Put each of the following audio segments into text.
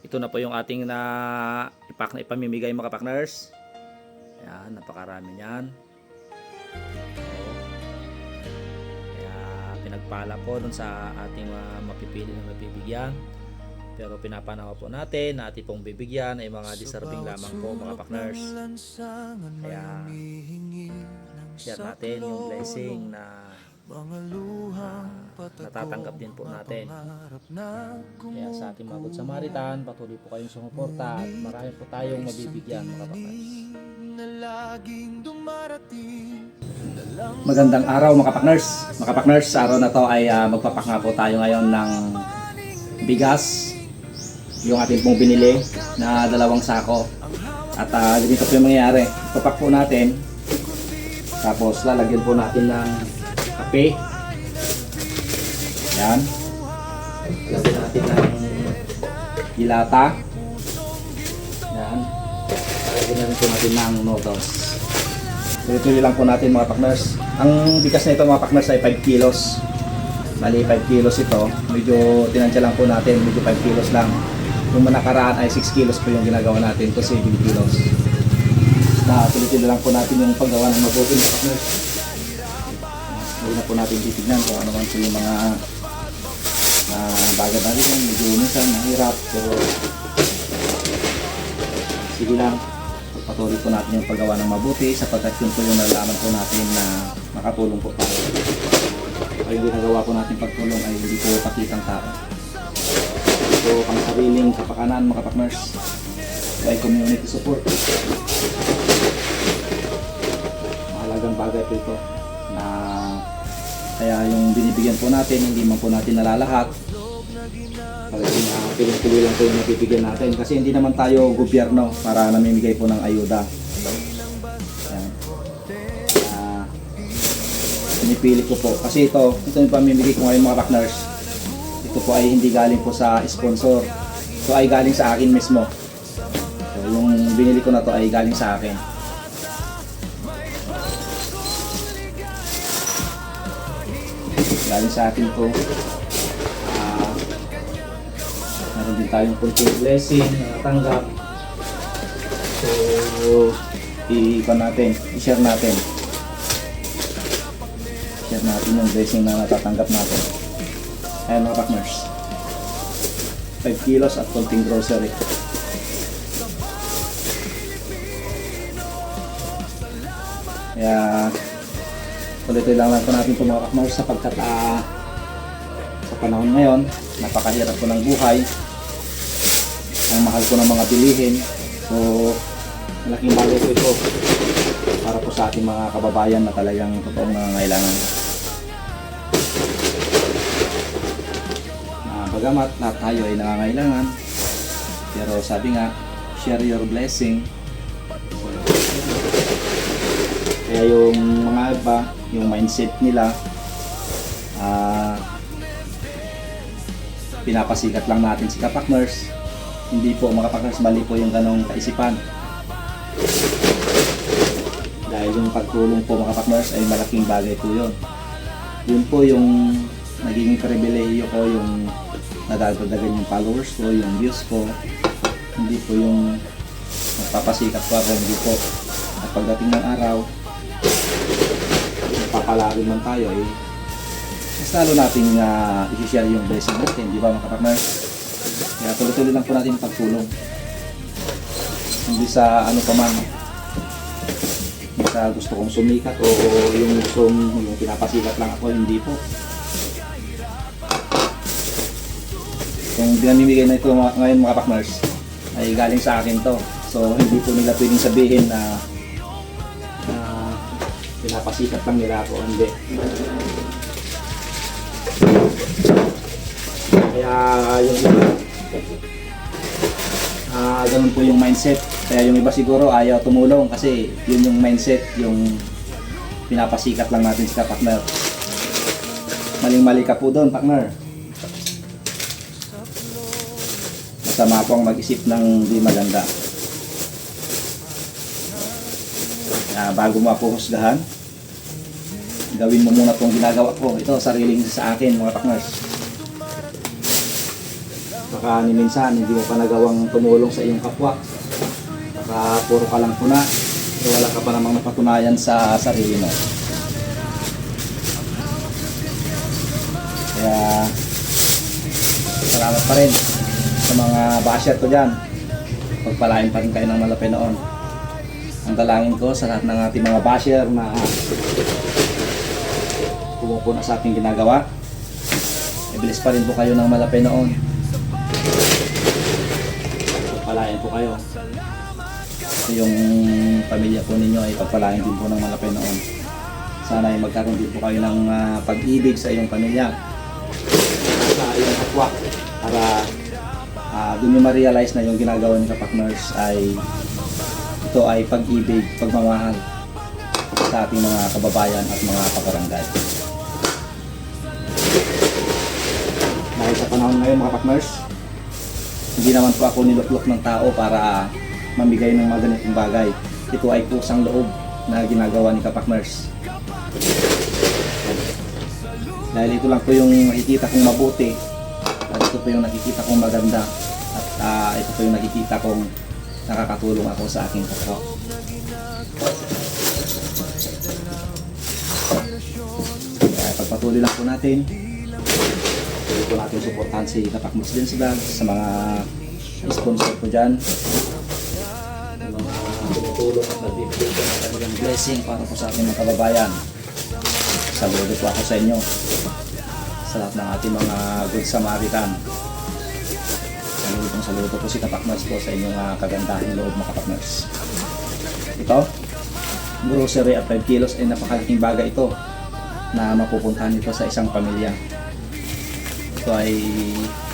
Ito na po yung ating na ipamimigay mga partners. Ayan, napakarami niyan. Kaya pinagpala po dun sa ating mapipili na mapibigyan. Pero pinapanaw po natin na ating pong bibigyan ay mga deserving lamang po mga partners. Kaya share natin yung blessing na natatanggap din po natin. Kaya sa ating mga good Samaritan, patuloy po kayong sumuporta at marami po tayong mabibigyan mga partners. Magandang araw mga partners. Mga partners, sa araw na to ay magpapak nga po tayo ngayon ng bigas. Yung ating pong binili na 2 sako. At ganito po yung mangyayari. Papak po natin. Tapos lalagyan po natin ng kape. Yan. Lagyan natin ng dilata. Yan. Lagyan natin po natin ng noodles. Tuloy-tuloy lang po natin mga partners. Ang bigas na ito mga partners ay 5 kilos. Mali 5 kilos ito. Medyo tinansya lang po natin. Medyo 5 kilos lang. Yung nakaraan ay 6 kilos po yung ginagawa natin. Ito 7 kilos. Na tuloy-tuloy lang po natin yung paggawa ng mabuti mga partners. Huwag na po natin titignan kung ano man po yung mga bagay natin. Medyo minsan mahirap. Pero sige lang. Patuloy po natin yung paggawa ng mabuti sapagkat yun po yung nalalaman po natin na makatulong po tayo. Ay yung ginagawa po natin pagtulong ay hindi po pakitang tao. So pang sariling kapakanan mga partners ay community support. Mahalagang bagay po ito na kaya yung binibigyan po natin hindi man po natin nalalahat. Talagang piling-pili lang po yung nabibigyan natin kasi hindi naman tayo gobyerno para namimigay po ng ayuda. Ayan. Pinipili ko po kasi ito yung pamimigay ko ngayon mga partners. Ito po ay hindi galing po sa sponsor. Ito ay galing sa akin mismo. So, yung binili ko na to ay galing sa akin. Galing sa akin po. Meron din tayong kunting blessing na natanggap. So, i-share natin. I-share natin yung blessing na natatanggap natin. Ayan mga partners. 5 kilos at konting grocery. Kaya tuloy-tuloy lang po natin mga partners sapagkat sa panahon ngayon napakahirap po ng buhay. Ang mahal po ng mga bilihin. So malaking bagay po ito para po sa ating mga kababayan na talagang totoong nangangailangan. Bagamat lahat tayo ay nangangailangan, pero sabi nga, share your blessing. Kaya yung mga iba, yung mindset nila, pinapasikat lang natin si kapakners. Hindi po mga kapakners, mali po yung ganong kaisipan. Dahil yung pagtulong po mga kapakners ay malaking bagay po yun. Yun po yung naging pribilehiyo ko, yung nadadagdagan yung followers ko, yung views ko. Hindi po yung magpapasikat ko ako, hindi po. At pagdating ng araw, papalari man tayo mas lalo natin i-share yung blessing natin, di ba mga kapatners? Kaya tuloy-tuloy lang po natin yung pagtulong. Hindi sa ano pa man, hindi sa gusto kong sumikat o yung pinapasikat lang ako, hindi po. Yung pinamimigay na ito ngayon mga partners ay galing sa akin to. So hindi po nila pwedeng sabihin na pinapasikat lang nila ako. Hindi. Kaya yung iba ganun po yung mindset. Kaya yung iba siguro ayaw tumulong kasi yun yung mindset, yung pinapasikat lang natin sa partner. Maling-mali ka po doon partner. Masama po ang mag-isip ng di maganda. Bago mo ako husgahan, gawin mo muna itong ginagawa ko. Ito, sariling sa akin mga partners. baka ni minsan hindi mo pa nagawang tumulong sa iyong kapwa. Baka puro ka lang puna, pero wala ka pa namang napatunayan sa sarili mo. Kaya salamat pa rin sa mga basher ko dyan. Pagpalain pa rin kayo ng malapit noon. Ang dalangin ko sa lahat ng ating mga basher na pumupuna sa ating ginagawa, ibilis pa rin po kayo ng malapit noon. Pagpalain po kayo. Kasi yung pamilya po ninyo ay pagpalain din po ng malapit noon. Sana ay magkaroon din po kayo ng pag-ibig sa iyong pamilya, sa iyong kapwa, para doon nyo ma-realize na yung ginagawa ni Kapakners ay ito ay pag-ibig, pagmamahal sa ating mga kababayan at mga kabarangay. Dahil sa panahon ngayon mga Kapakners, hindi naman po ako niluklok ng tao para mamigay ng mga ganitong bagay. Ito ay kusang loob na ginagawa ni Kapakners. Dahil ito lang po yung nakikita kong mabuti, at ito po yung nakikita kong maganda, at ito po yung nakikita kong nakakatulong ako sa aking kapwa. Kaya pagpatuloy lang po natin, patuloy po natin suportahan si Kapakners Dance Vlog, sa mga sponsor ko dyan, mga tumutulong at nagbibigay ng kanilang blessing para po sa ating mga kababayan. Saludo po ako sa inyo, sa lahat ng ating mga Good Samaritan. Saludo po si Kapakners po sa inyong kagandahang loob mga Kapakners. Ito, grocery at 5 kilos ay napakalaking bagay ito na mapupuntahan ito sa isang pamilya. Ito ay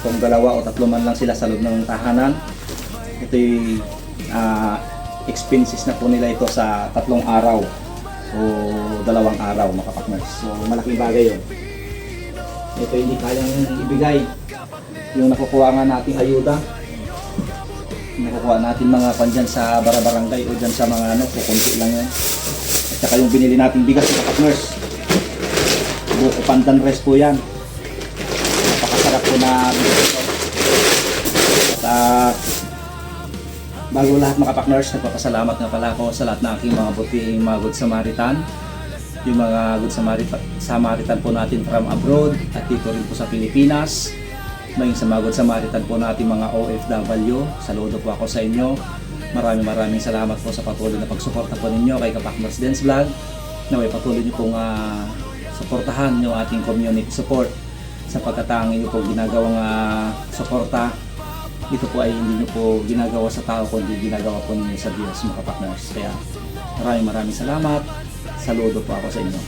kung 2 o 3 man lang sila sa loob ng tahanan, ito ay expenses na po nila ito sa 3 araw o 2 araw mga Kapakners. So malaking bagay yun. Ito hindi kayang ibigay yung nakukuha nga nating ayuda, nakukuha natin mga pandyan sa barabarangay o dyan sa mga kukunti lang yan. At saka yung binili nating bigas sa Kapakners, buko pandan rest po yan. Napakasarap po na bigas ito. At bago lahat mga Kapakners, nagpapasalamat nga pala ako sa lahat ng aking mga butihing mga Good Samaritan, yung mga Good Samaritan po natin from abroad at dito rin po sa Pilipinas. May sa mga Good Samaritan po natin mga OFW, saludo po ako sa inyo. Maraming salamat po sa patuloy na pagsuporta po ninyo kay Kapakners Dance Vlog. Naway patuloy niyo pong suportahan yung ating community support, sapagkat ang inyo po ginagawang suporta, ito po ay hindi niyo po ginagawa sa tao kundi ginagawa po ninyo sa Diyos mga Kapakners. Kaya maraming salamat, saludo po ako sa inyo.